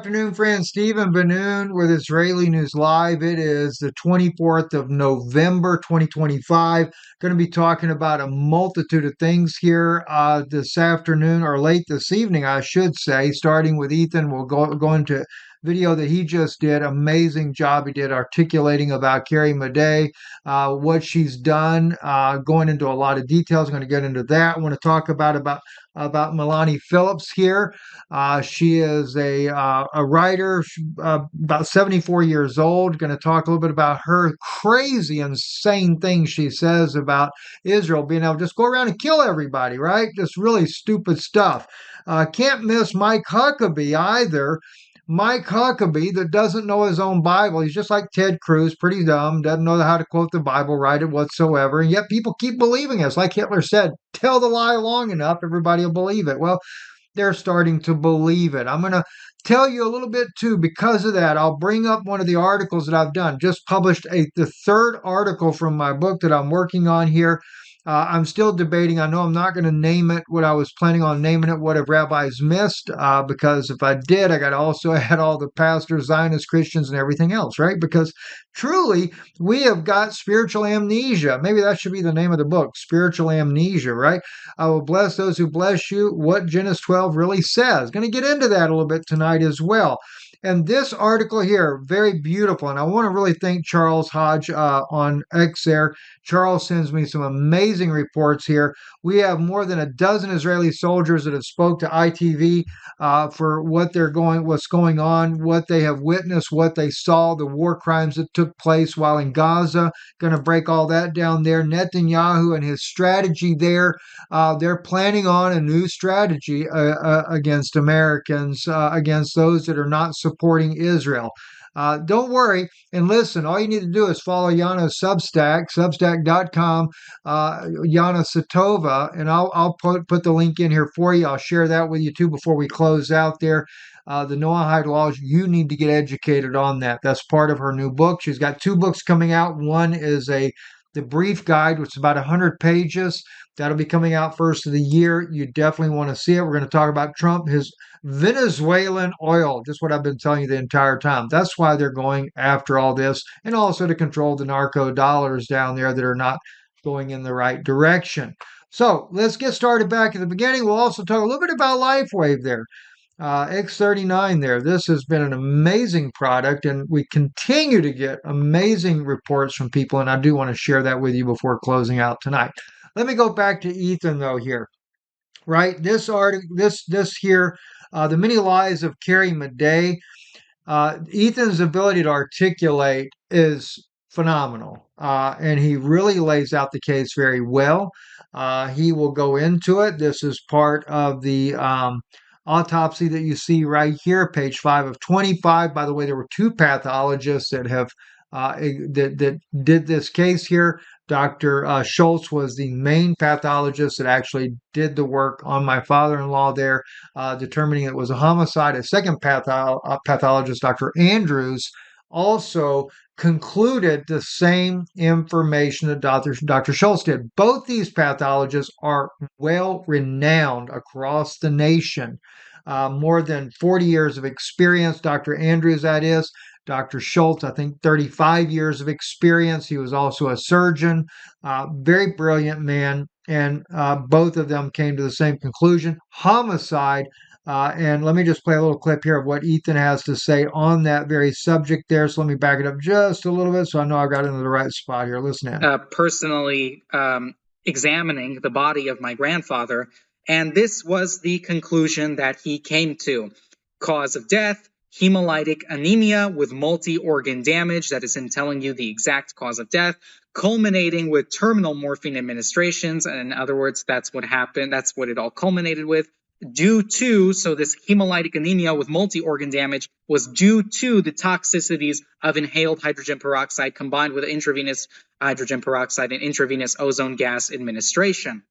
afternoon, friends. Stephen Bennun with Israeli News Live. It is the 24th of November, 2025. Going to be talking about a multitude of things here this afternoon, or late this evening, I should say. Starting with Ethan, we'll go into video that he just did. Amazing job he did articulating about Carrie Madej, what she's done, going into a lot of details. I'm going to get into that. I want to talk about Melaine Philips here. She is a writer, about 74 years old. Going to talk a little bit about her crazy, insane things she says about Israel being able to just go around and kill everybody, right? Just really stupid stuff. Can't miss Mike Huckabee either. Mike Huckabee, that doesn't know his own Bible. He's just like Ted Cruz, pretty dumb, doesn't know how to quote the Bible right whatsoever. And yet people keep believing it. It's like Hitler said, tell the lie long enough, everybody will believe it. Well, they're starting to believe it. I'm going to tell you a little bit too. Because of that, I'll bring up one of the articles that I've done. Just published the third article from my book that I'm working on here. I'm still debating. I know I'm not going to name it what I was planning on naming it, What Have Rabbis Missed? Because if I did, I got to also add all the pastors, Zionist Christians, and everything else, right? Because truly, we have got spiritual amnesia. Maybe that should be the name of the book, Spiritual Amnesia, right? I will bless those who bless you, what Genesis 12 really says. Going to get into that a little bit tonight as well. And this article here, very beautiful. And I want to really thank Charles Hodge on X there. Charles sends me some amazing reports here. We have more than a dozen Israeli soldiers that have spoke to ITV for what's going on, what they have witnessed, what they saw, the war crimes that took place while in Gaza. Going to break all that down there. Netanyahu and his strategy there. They're planning on a new strategy against Americans, against those that are not supporting Israel. Don't worry and listen. All you need to do is follow Jana's Substack, substack.com, Jana Satova, and I'll put the link in here for you. I'll share that with you too before we close out there. The Noahide laws, you need to get educated on that. That's part of her new book. She's got two books coming out. One is the brief guide, which is about 100 pages. That'll be coming out first of the year. You definitely want to see it. We're going to talk about Trump, his Venezuelan oil, just what I've been telling you the entire time. That's why they're going after all this, and also to control the narco dollars down there that are not going in the right direction. So let's get started back at the beginning. We'll also talk a little bit about LifeWave there. X39 there. This has been an amazing product, and we continue to get amazing reports from people, and I do want to share that with you before closing out tonight. Let me go back to Ethan though here. Right? This article, this here, The Many Lies of Carrie Madej. Ethan's ability to articulate is phenomenal, and he really lays out the case very well. He will go into it. This is part of the autopsy that you see right here, page 5 of 25. By the way, there were two pathologists that have that did this case here. Dr. Schultz was the main pathologist that actually did the work on my father-in-law there, determining it was a homicide. A second pathologist, Dr. Andrews, also concluded the same information that Dr. Schultz did. Both these pathologists are well renowned across the nation. More than 40 years of experience, Dr. Andrews, that is. Dr. Schultz, I think 35 years of experience. He was also a surgeon, very brilliant man, and both of them came to the same conclusion, homicide. And let me just play a little clip here of what Ethan has to say on that very subject there. So let me back it up just a little bit so I know I got into the right spot here. Listen in. Personally examining the body of my grandfather, and this was the conclusion that he came to. Cause of death, hemolytic anemia with multi-organ damage. That is him telling you the exact cause of death, culminating with terminal morphine administrations. And in other words, that's what happened. That's what it all culminated with. So this hemolytic anemia with multi-organ damage was due to the toxicities of inhaled hydrogen peroxide combined with intravenous hydrogen peroxide and intravenous ozone gas administration.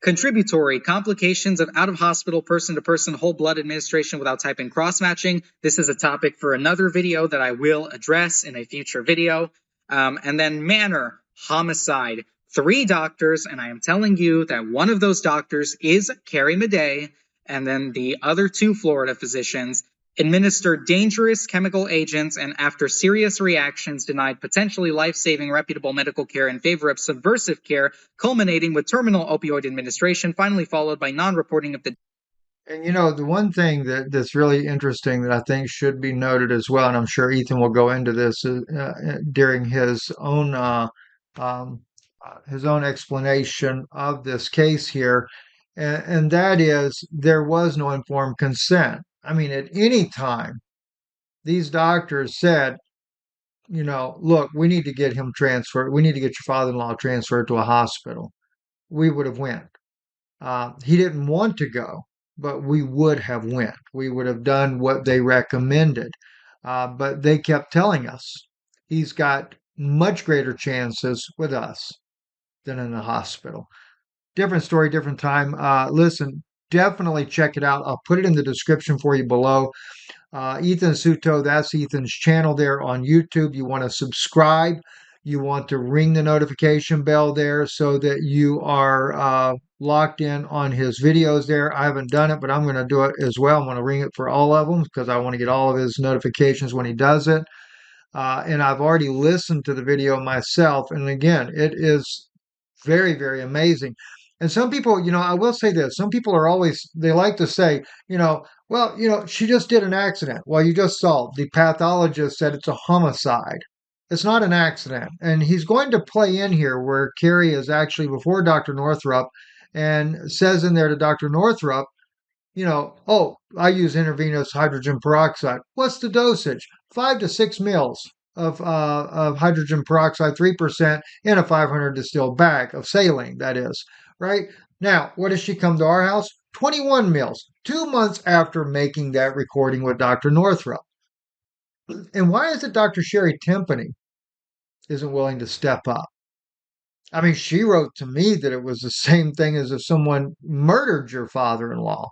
Contributory complications of out-of-hospital person-to-person whole blood administration without type and cross-matching. This is a topic for another video that I will address in a future video. And then manner, homicide. 3 doctors, and I am telling you that one of those doctors is Carrie Madej, and then the other 2 Florida physicians administered dangerous chemical agents, and after serious reactions denied potentially life-saving reputable medical care in favor of subversive care, culminating with terminal opioid administration, finally followed by non-reporting of the. And the one thing that's really interesting that I think should be noted as well, and I'm sure Ethan will go into this during um, his own explanation of this case here, and that is there was no informed consent. I mean, at any time, these doctors said, look, we need to get him transferred. We need to get your father-in-law transferred to a hospital. We would have went. He didn't want to go, but we would have went. We would have done what they recommended. But they kept telling us he's got much greater chances with us than in the hospital. Different story, different time. Listen, definitely check it out. I'll put it in the description for you below. Ethan Suto, that's Ethan's channel there on YouTube. You want to subscribe. You want to ring the notification bell there so that you are locked in on his videos there. I haven't done it, but I'm going to do it as well. I'm going to ring it for all of them because I want to get all of his notifications when he does it. And I've already listened to the video myself. And again, it is very, very amazing. And some people, I will say this, some people they like to say, well, she just did an accident. Well, you just saw the pathologist said it's a homicide. It's not an accident. And he's going to play in here where Carrie is actually before Dr. Northrup and says in there to Dr. Northrup, oh, I use intravenous hydrogen peroxide. What's the dosage? 5 to 6 mils of hydrogen peroxide, 3% in a 500 distilled bag of saline, that is, right? Now, what does she come to our house? 21 mils, 2 months after making that recording with Dr. Northrup. And why is it Dr. Sherry Timpany isn't willing to step up? I mean, she wrote to me that it was the same thing as if someone murdered your father-in-law.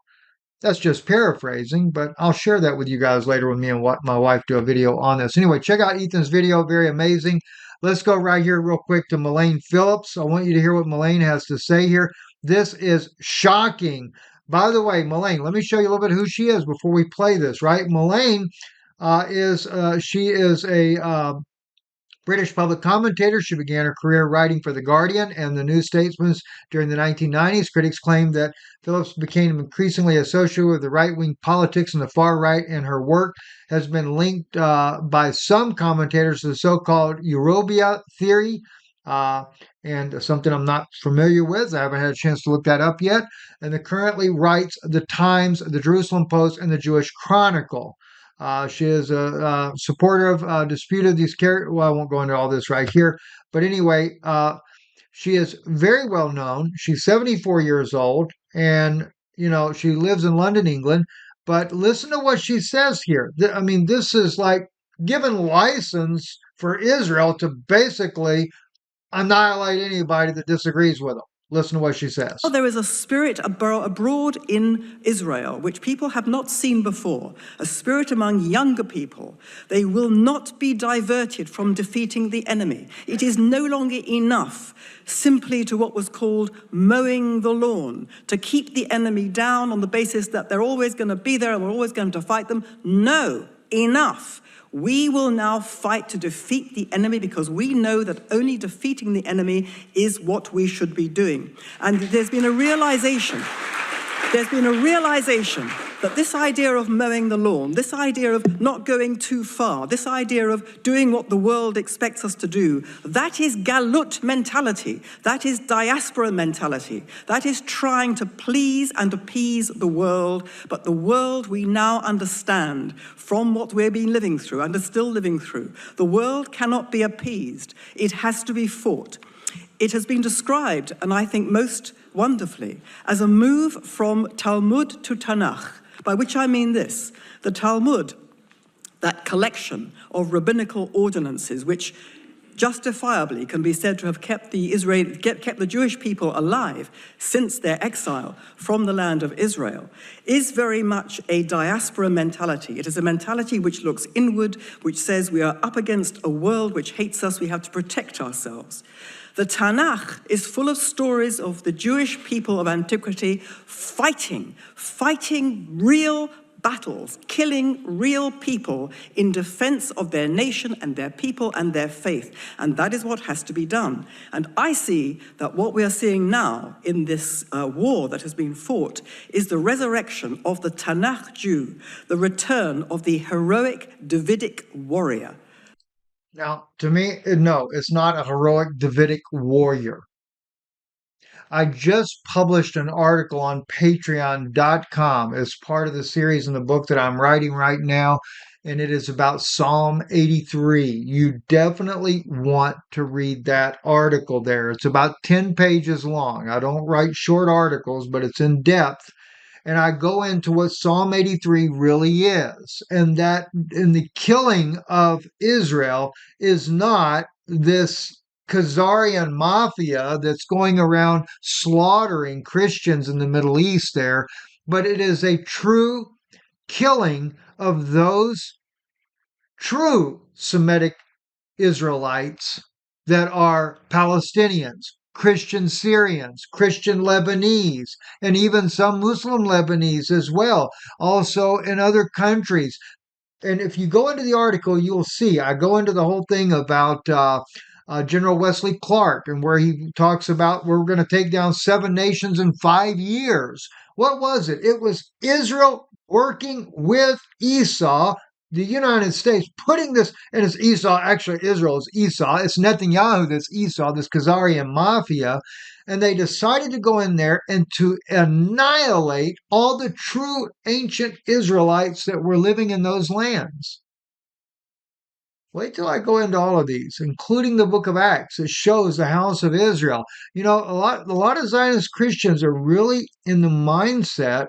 That's just paraphrasing, but I'll share that with you guys later when me and my wife do a video on this. Anyway, check out Ethan's video. Very amazing. Let's go right here real quick to Melaine Philips. I want you to hear what Melaine has to say here. This is shocking. By the way, Melaine, let me show you a little bit who she is before we play this, right? Melaine she is a British public commentator. She began her career writing for The Guardian and The New Statesman during the 1990s. Critics claim that Phillips became increasingly associated with the right-wing politics and the far right, and her work has been linked by some commentators to the so-called Eurobia theory, and something I'm not familiar with. I haven't had a chance to look that up yet. And it currently writes The Times, The Jerusalem Post, and The Jewish Chronicle. She is a supporter of disputed these characters. Well, I won't go into all this right here. But anyway, she is very well known. She's 74 years old, and, she lives in London, England. But listen to what she says here. I mean, this is like giving license for Israel to basically annihilate anybody that disagrees with them. Listen to what she says. There is a spirit abroad in Israel which people have not seen before, a spirit among younger people. They will not be diverted from defeating the enemy. It is no longer enough simply to what was called mowing the lawn, to keep the enemy down on the basis that they're always going to be there and we're always going to fight them. No, enough. We will now fight to defeat the enemy because we know that only defeating the enemy is what we should be doing. And there's been a realization that this idea of mowing the lawn, this idea of not going too far, this idea of doing what the world expects us to do, that is galut mentality. That is diaspora mentality. That is trying to please and appease the world. But the world we now understand from what we've been living through and are still living through. The world cannot be appeased. It has to be fought. It has been described, and I think most wonderfully, as a move from Talmud to Tanakh, by which I mean this: the Talmud, that collection of rabbinical ordinances which justifiably can be said to have kept the Jewish people alive since their exile from the land of Israel, is very much a diaspora mentality. It is a mentality which looks inward, which says we are up against a world which hates us, we have to protect ourselves. The Tanakh is full of stories of the Jewish people of antiquity fighting real battles, killing real people in defense of their nation and their people and their faith. And that is what has to be done. And I see that what we are seeing now in this war that has been fought is the resurrection of the Tanakh Jew, the return of the heroic Davidic warrior. Now, to me, no, it's not a heroic Davidic warrior. I just published an article on patreon.com as part of the series in the book that I'm writing right now, and it is about Psalm 83. You definitely want to read that article there. It's about 10 pages long. I don't write short articles, but it's in depth. And I go into what Psalm 83 really is, and that in the killing of Israel is not this Khazarian mafia that's going around slaughtering Christians in the Middle East there, but it is a true killing of those true Semitic Israelites that are Palestinians, Christian Syrians, Christian Lebanese, and even some Muslim Lebanese as well, also in other countries. And if you go into the article, you'll see I go into the whole thing about General Wesley Clark and where he talks about we're going to take down 7 nations in 5 years. What was it? It was Israel working with Esau, the United States, putting this, and it's Esau, actually Israel is Esau, it's Netanyahu that's Esau, this Khazarian mafia, and they decided to go in there and to annihilate all the true ancient Israelites that were living in those lands. Wait till I go into all of these, including the book of Acts. It shows the house of Israel. You know, a lot of Zionist Christians are really in the mindset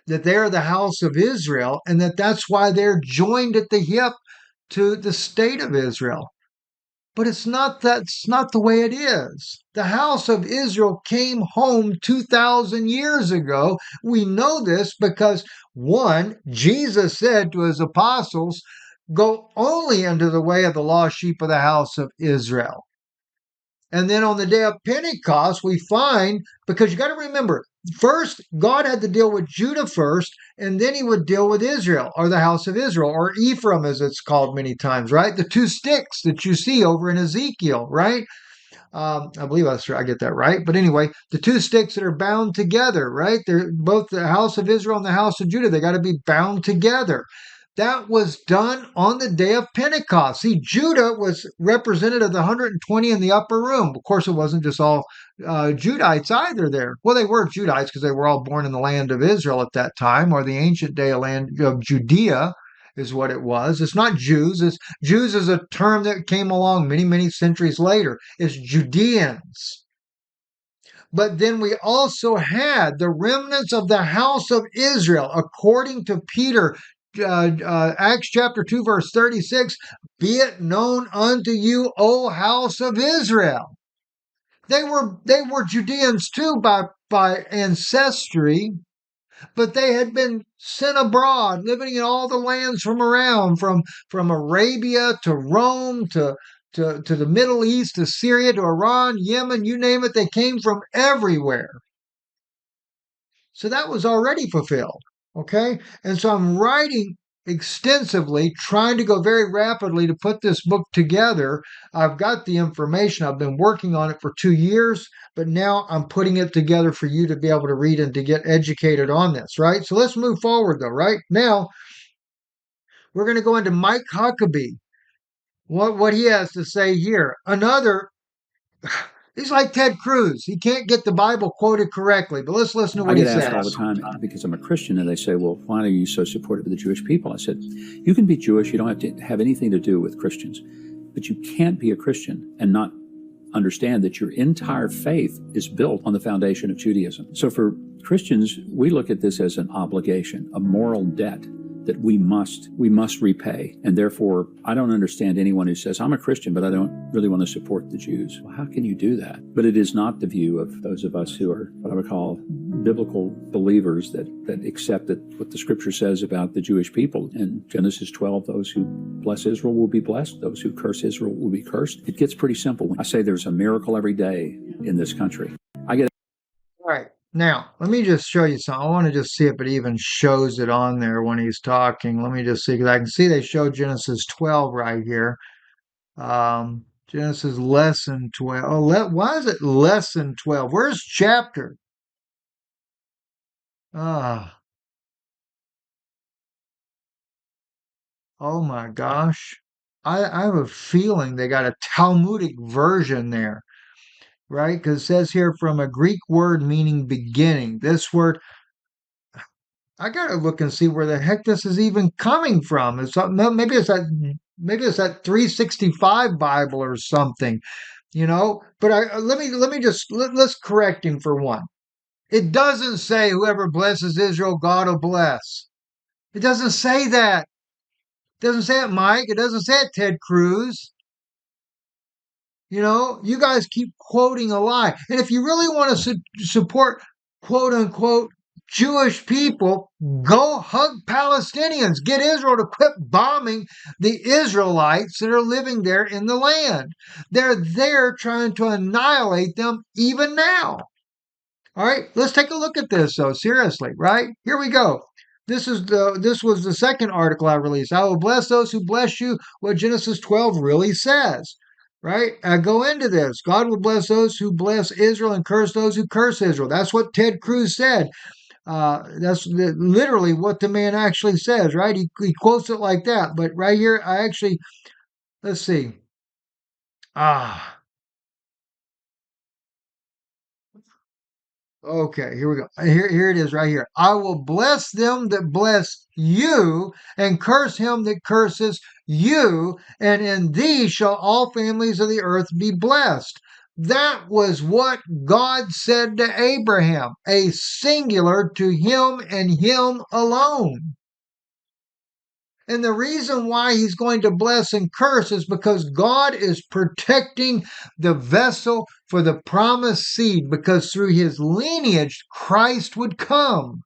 that they're the house of Israel and that's why they're joined at the hip to the state of Israel. But that's not the way it is. The house of Israel came home 2,000 years ago. We know this because, one, Jesus said to his apostles, go only into the way of the lost sheep of the house of Israel. And then on the day of Pentecost, we find, because you got to remember, first, God had to deal with Judah first, and then he would deal with Israel, or the house of Israel, or Ephraim, as it's called many times, right? The 2 sticks that you see over in Ezekiel, right? I believe I get that right. But anyway, the 2 sticks that are bound together, right? They're both the house of Israel and the house of Judah. They got to be bound together. That was done on the day of Pentecost. See, Judah was represented of the 120 in the upper room. Of course, it wasn't just all Judites either there. Well, they were Judites because they were all born in the land of Israel at that time, or the ancient day land of Judea is what it was. It's not Jews. Jews is a term that came along many, many centuries later. It's Judeans. But then we also had the remnants of the house of Israel, according to Peter, Acts chapter 2, verse 36, be it known unto you, O house of Israel. They were Judeans too by ancestry, but they had been sent abroad, living in all the lands from around, from Arabia to Rome to the Middle East, to Syria, to Iran, Yemen, you name it, they came from everywhere. So that was already fulfilled. Okay. And so I'm writing extensively, trying to go very rapidly to put this book together. I've got the information. I've been working on it for 2 years, but now I'm putting it together for you to be able to read and to get educated on this, right? So let's move forward though, right? Now, we're going to go into Mike Huckabee, what he has to say here. He's like Ted Cruz. He can't get the Bible quoted correctly, but let's listen to what he says. I get asked all the time because I'm a Christian, and they say, well, why are you so supportive of the Jewish people? I said, you can be Jewish. You don't have to have anything to do with Christians, but you can't be a Christian and not understand that your entire faith is built on the foundation of Judaism. So for Christians, we look at this as an obligation, a moral debt that we must repay. And therefore, I don't understand anyone who says, I'm a Christian, but I don't really want to support the Jews. Well, how can you do that? But it is not the view of those of us who are what I would call biblical believers that accept that what the scripture says about the Jewish people. In Genesis 12, those who bless Israel will be blessed. Those who curse Israel will be cursed. It gets pretty simple. I say there's a miracle every day in this country. All right. Now, let me just show you something. I want to just see if it even shows it on there when he's talking. Let me just see, because I can see they show Genesis 12 right here. Genesis lesson 12. Oh, why is it lesson 12? Where's chapter? Ah, oh my gosh. I have a feeling they got a Talmudic version there, right? Because it says here from a Greek word meaning beginning. This word, I gotta look and see where the heck this is even coming from. Maybe it's that 365 Bible or something, you know. But let me just let's correct him for one. It doesn't say whoever blesses Israel, God will bless. It doesn't say that. It doesn't say it, Mike. It doesn't say it, Ted Cruz. You know, you guys keep quoting a lie. And if you really want to support quote unquote Jewish people, go hug Palestinians. Get Israel to quit bombing the Israelites that are living there in the land. They're there trying to annihilate them even now. All right, let's take a look at this though, seriously, right? Here we go. This was the second article I released. I will bless those who bless you, what Genesis 12 really says. Right? I go into this. God will bless those who bless Israel and curse those who curse Israel. That's what Ted Cruz said. Literally what the man actually says, right? He quotes it like that. But right here, let's see. Ah, Okay, here we go. Here it is right here. I will bless them that bless you, and curse him that curses you, and in thee shall all families of the earth be blessed. That was what God said to Abraham, a singular to him and him alone. And the reason why he's going to bless and curse is because God is protecting the vessel for the promised seed, because through his lineage, Christ would come.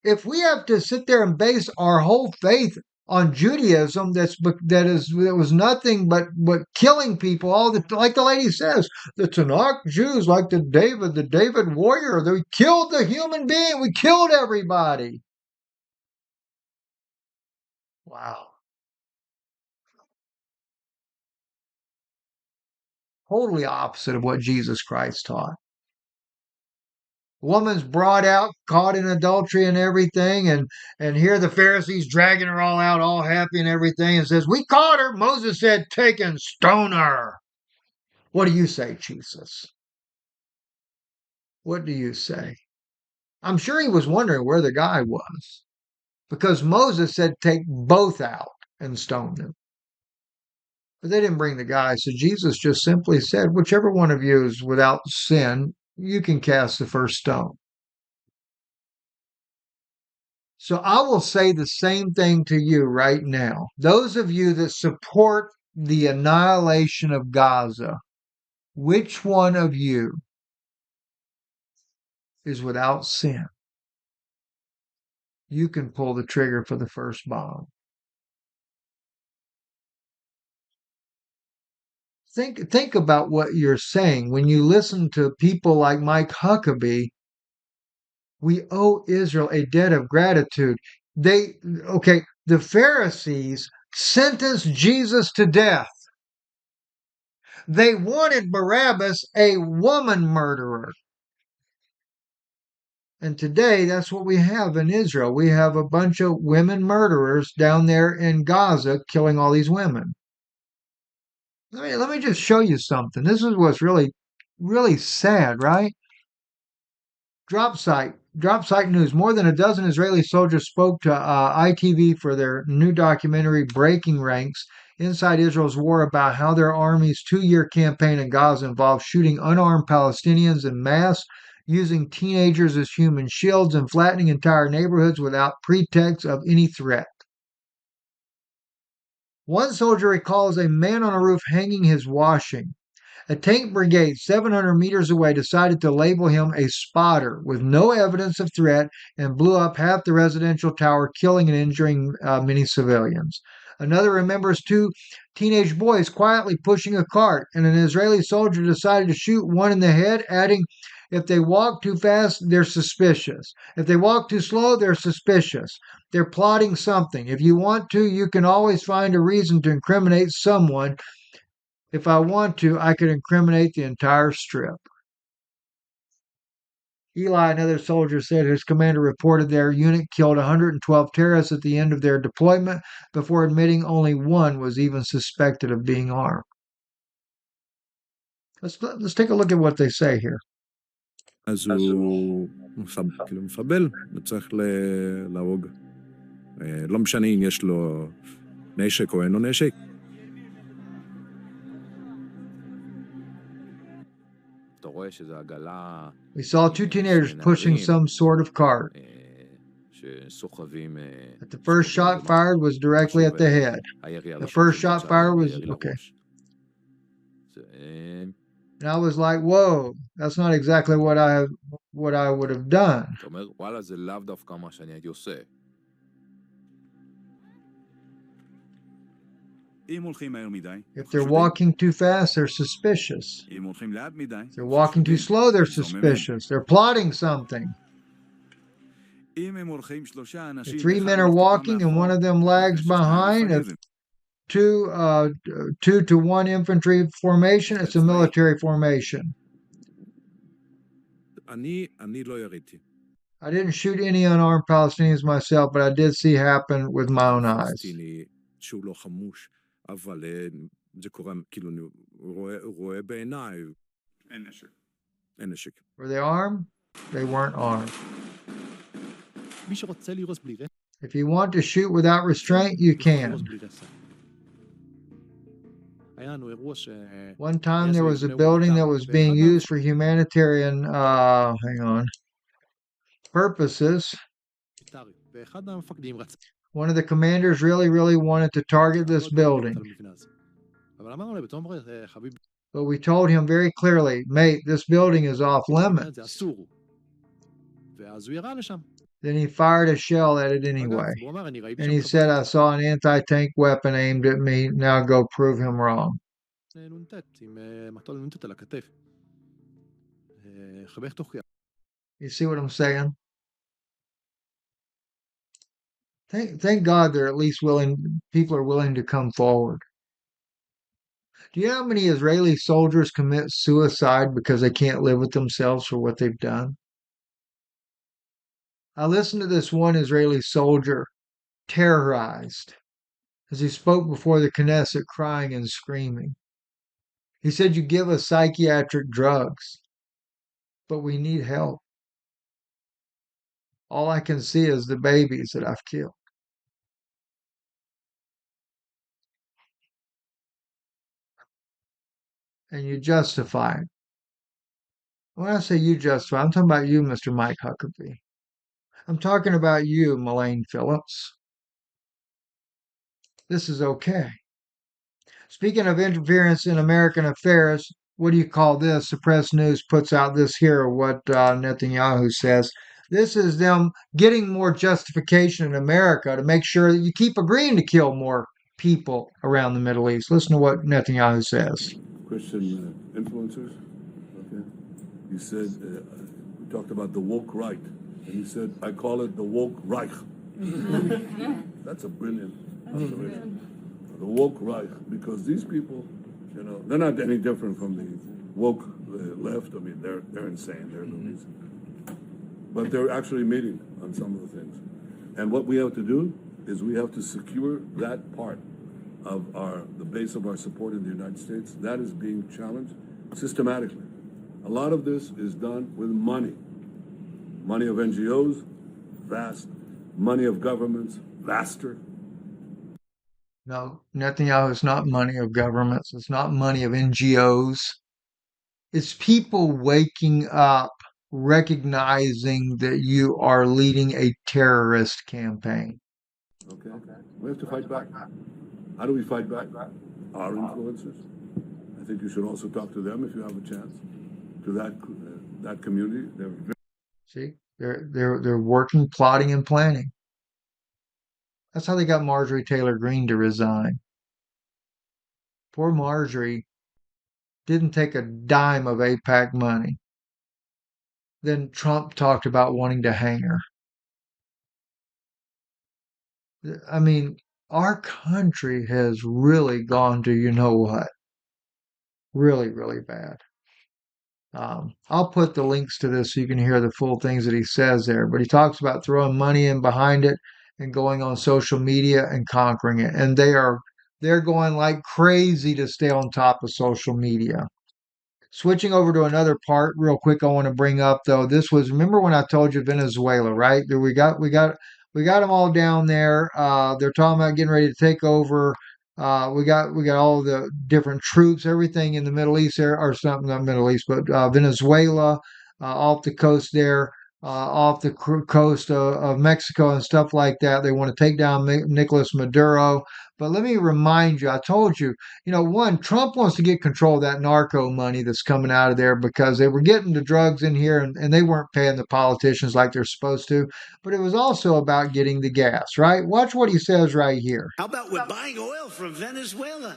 If we have to sit there and base our whole faith on Judaism, that was nothing but killing people, like the lady says, the Tanakh Jews, like the David warrior, we killed the human being, we killed everybody. Wow. Totally opposite of what Jesus Christ taught. Woman's brought out, caught in adultery and everything, and here the Pharisees dragging her all out, all happy and everything, and says, "We caught her." Moses said, "Take and stone her." What do you say, Jesus? What do you say? I'm sure he was wondering where the guy was, because Moses said, "Take both out and stone them." But they didn't bring the guy, so Jesus just simply said, "Whichever one of you is without sin, you can cast the first stone." So I will say the same thing to you right now. Those of you that support the annihilation of Gaza, which one of you is without sin? You can pull the trigger for the first bomb. Think about what you're saying. When you listen to people like Mike Huckabee, we owe Israel a debt of gratitude. The Pharisees sentenced Jesus to death. They wanted Barabbas, a woman murderer. And today, that's what we have in Israel. We have a bunch of women murderers down there in Gaza killing all these women. Let me just show you something. This is what's really, really sad, right? Drop site news. More than a dozen Israeli soldiers spoke to ITV for their new documentary, Breaking Ranks, Inside Israel's War, about how their army's 2-year campaign in Gaza involved shooting unarmed Palestinians en masse, using teenagers as human shields, and flattening entire neighborhoods without pretext of any threat. One soldier recalls a man on a roof hanging his washing. A tank brigade 700 meters away decided to label him a spotter with no evidence of threat, and blew up half the residential tower, killing and injuring many civilians. Another remembers two teenage boys quietly pushing a cart, and an Israeli soldier decided to shoot one in the head, adding, if they walk too fast, they're suspicious. If they walk too slow, they're suspicious. They're plotting something. If you want to, you can always find a reason to incriminate someone. If I want to, I could incriminate the entire strip. Eli, another soldier, said his commander reported their unit killed 112 terrorists at the end of their deployment before admitting only one was even suspected of being armed. Let's take a look at what they say here. אז הוא כאילו מחבל, וצריך להרוג. לא משנה אם יש לו נשק או אין לו נשק. We saw two teenagers pushing some sort of cart. The first shot fired was directly at the head. The first shot fired was, okay. And I was like, whoa, that's not exactly what I would have done. If they're walking too fast, they're suspicious. If they're walking too slow, they're suspicious. They're plotting something. If three men are walking and one of them lags behind, if two to one infantry formation, it's a military formation. I didn't shoot any unarmed Palestinians myself, but I did see happen with my own eyes. אבל זה קורה, כאילו, רואה בעיניי. אין נשק. אין נשק. Were they armed? They weren't armed. If you want to shoot without restraint, you can. One time there was a building that was being used for humanitarian, purposes. One of the commanders really wanted to target this building. But we told him very clearly, mate, this building is off limits. Then he fired a shell at it anyway. And he said, I saw an anti-tank weapon aimed at me. Now go prove him wrong. You see what I'm saying? Thank God they're at least people are willing to come forward. Do you know how many Israeli soldiers commit suicide because they can't live with themselves for what they've done? I listened to this one Israeli soldier terrorized as he spoke before the Knesset crying and screaming. He said, you give us psychiatric drugs, but we need help. All I can see is the babies that I've killed. And you justify it. When I say you justify, I'm talking about you, Mr. Mike Huckabee. I'm talking about you, Melaine Philips. This is okay. Speaking of interference in American affairs, what do you call this? The press news puts out this here, what Netanyahu says. This is them getting more justification in America to make sure that you keep agreeing to kill more people around the Middle East. Listen to what Netanyahu says. Christian influencers. Okay. He said, we talked about the woke right. And he said, I call it the woke Reich. That's a brilliant observation. The woke Reich, because these people, you know, they're not any different from the woke left. I mean, they're insane. They're loonies. But they're actually meeting on some of the things. And what we have to do is we have to secure that part of the base of our support in the United States. That is being challenged systematically. A lot of this is done with money. Money of NGOs, vast. Money of governments, vaster. No, Netanyahu is not money of governments. It's not money of NGOs. It's people waking up, recognizing that you are leading a terrorist campaign. Okay. We have to fight back. How do we fight back? Our influencers. I think you should also talk to them if you have a chance. To that community. See, they're working, plotting, and planning. That's how they got Marjorie Taylor Greene to resign. Poor Marjorie didn't take a dime of AIPAC money. Then Trump talked about wanting to hang her. I mean, our country has really gone to you know what? Really, really bad. I'll put the links to this so you can hear the full things that he says there. But he talks about throwing money in behind it and going on social media and conquering it. And they're going like crazy to stay on top of social media. Switching over to another part real quick, I want to bring up though. This was remember when I told you Venezuela, right? We got them all down there. They're talking about getting ready to take over. We got all the different troops, everything in the Middle East there, or something not Middle East, but Venezuela, off the coast there, off the coast of Mexico and stuff like that. They want to take down Nicolas Maduro. But let me remind you, I told you, one, Trump wants to get control of that narco money that's coming out of there because they were getting the drugs in here and they weren't paying the politicians like they're supposed to. But it was also about getting the gas, right? Watch what he says right here. How about we're buying oil from Venezuela?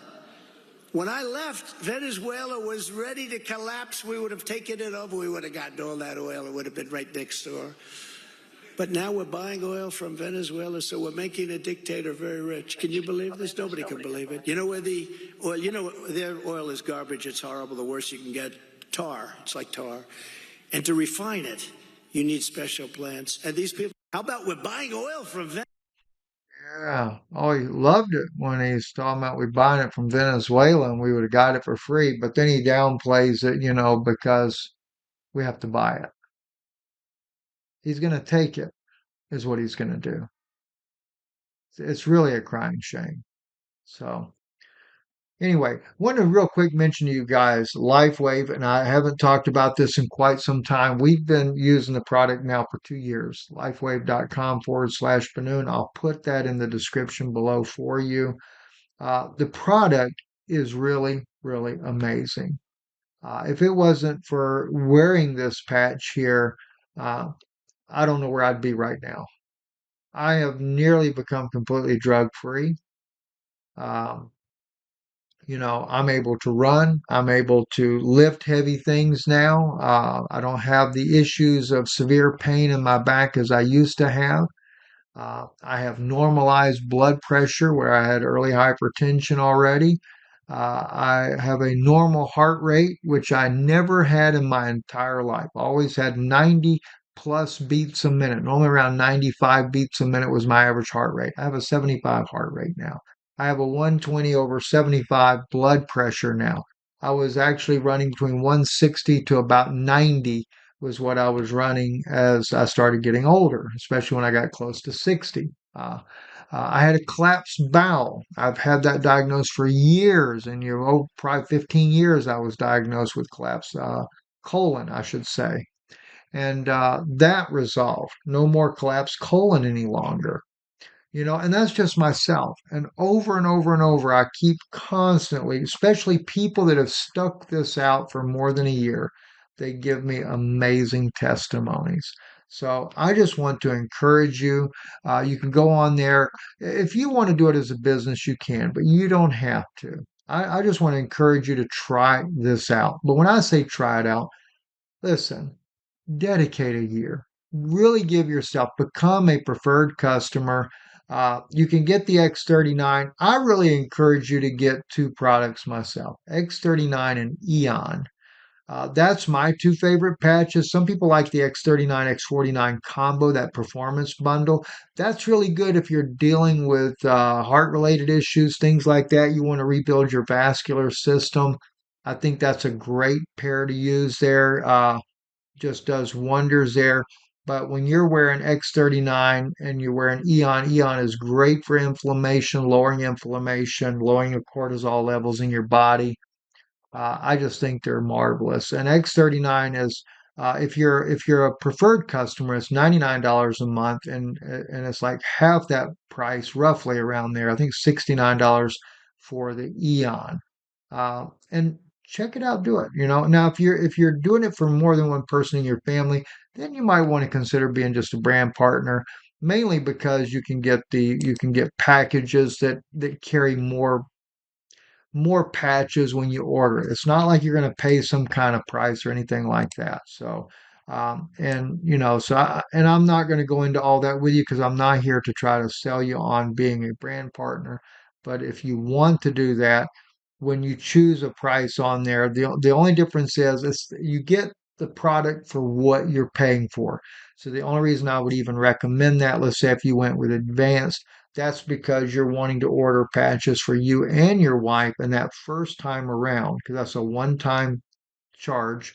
When I left, Venezuela was ready to collapse. We would have taken it over. We would have gotten all that oil. It would have been right next door. But now we're buying oil from Venezuela, so we're making a dictator very rich. Can you believe this? Nobody can believe it. You know where the oil, their oil is garbage. It's horrible. The worst you can get, tar. It's like tar. And to refine it, you need special plants. And these people, how about we're buying oil from Venezuela? Yeah. Oh, he loved it when he's talking about we buying it from Venezuela and we would have got it for free. But then he downplays it, because we have to buy it. He's going to take it, is what he's going to do. It's really a crying shame. So, anyway, want to real quick mention to you guys LifeWave, and I haven't talked about this in quite some time. We've been using the product now for 2 years. Lifewave.com/Bennun. I'll put that in the description below for you. The product is really, really amazing. If it wasn't for wearing this patch here, uh, I don't know where I'd be right now. I have nearly become completely drug free. Um, I'm able to run. I'm able to lift heavy things now. I don't have the issues of severe pain in my back as I used to have. I have normalized blood pressure where I had early hypertension already. I have a normal heart rate, which I never had in my entire life. Always had 90 plus beats a minute. Normally around 95 beats a minute was my average heart rate. I have a 75 heart rate now. I have a 120 over 75 blood pressure now. I was actually running between 160 to about 90 was what I was running as I started getting older, especially when I got close to 60. I had a collapsed bowel. I've had that diagnosed for years, and probably 15 years I was diagnosed with collapsed colon, I should say. And that resolved. No more collapsed colon any longer. And that's just myself. And over and over, I keep constantly, especially people that have stuck this out for more than a year, they give me amazing testimonies. So I just want to encourage you. You can go on there. If you want to do it as a business, you can, but you don't have to. I just want to encourage you to try this out. But when I say try it out, listen, dedicate a year. Really give yourself, become a preferred customer. You can get the X39. I really encourage you to get two products myself, X39 and Eon. That's my two favorite patches. Some people like the X39, X49 combo, that performance bundle. That's really good if you're dealing with heart related issues, things like that. You want to rebuild your vascular system. I think that's a great pair to use there. Just does wonders there. But when you're wearing X39 and you're wearing Eon, Eon is great for inflammation, lowering the cortisol levels in your body. I just think they're marvelous. And X39 is if you're a preferred customer, it's $99 a month, and it's like half that price, roughly around there. I think $69 for the Eon. And check it out, do it. Now if you're doing it for more than one person in your family, then you might want to consider being just a brand partner. mainly because you can get packages that carry more patches when you order it. It's not like you're going to pay some kind of price or anything like that. So, and you know, and I'm not going to go into all that with you because I'm not here to try to sell you on being a brand partner. But if you want to do that, when you choose a price on there, the only difference is you get the product for what you're paying for. So the only reason I would even recommend that, let's say if you went with advanced, that's because you're wanting to order patches for you and your wife and that first time around, because that's a one-time charge,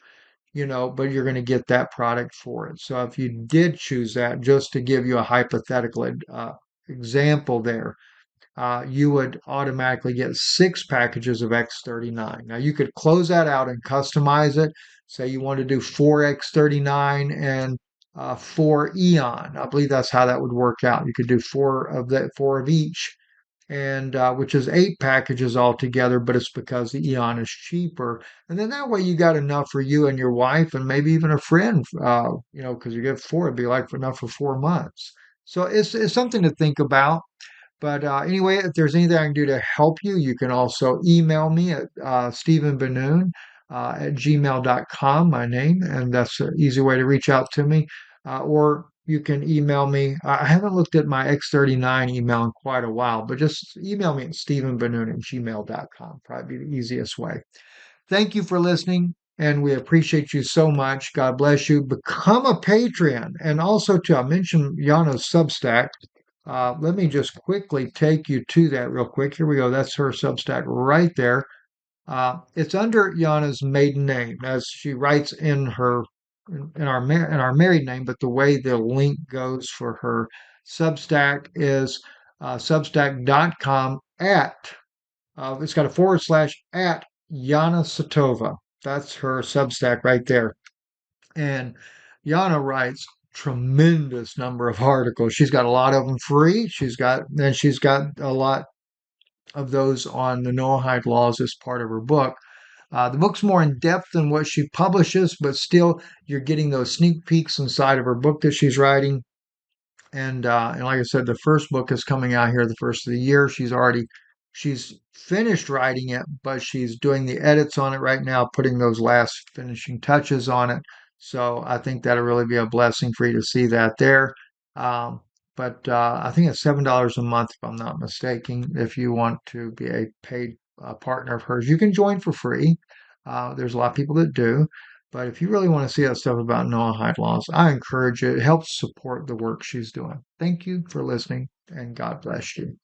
you know, but you're going to get that product for it. So if you did choose that, just to give you a hypothetical example there, you would automatically get 6 packages of X39. Now you could close that out and customize it. Say you want to do 4X39 and 4 Eon. I believe that's how that would work out. You could do four of each, and which is 8 packages altogether, but it's because the Eon is cheaper. And then that way you got enough for you and your wife, and maybe even a friend. You know, because you get four, it'd be like enough for 4 months. So it's something to think about. But anyway, if there's anything I can do to help you, you can also email me at Stephen Benoon at gmail.com, my name, and that's an easy way to reach out to me. Or you can email me. I haven't looked at my X39 email in quite a while, but just email me at stephenbenoon at gmail.com. Probably be the easiest way. Thank you for listening, and we appreciate you so much. God bless you. Become a Patreon. And also, to I mentioned Jana's Substack. Let me just quickly take you to that real quick. Here we go. That's her Substack right there. It's under Jana's maiden name, as she writes in our married name, but the way the link goes for her Substack is substack.com it's got a forward slash at Jana Satova. That's her Substack right there. And Jana writes tremendous number of articles. She's got a lot of them free. She's got a lot of those on the Noahide laws as part of her book. The book's more in depth than what she publishes, but still you're getting those sneak peeks inside of her book that she's writing. And like I said, the first book is coming out here the first of the year. She's finished writing it, but she's doing the edits on it right now, putting those last finishing touches on it. So I think that'll really be a blessing for you to see that there. Um, but I think it's $7 a month, if I'm not mistaken, if you want to be a paid partner of hers. You can join for free. There's a lot of people that do. But if you really want to see that stuff about Noahide laws, I encourage you. It helps support the work she's doing. Thank you for listening, and God bless you.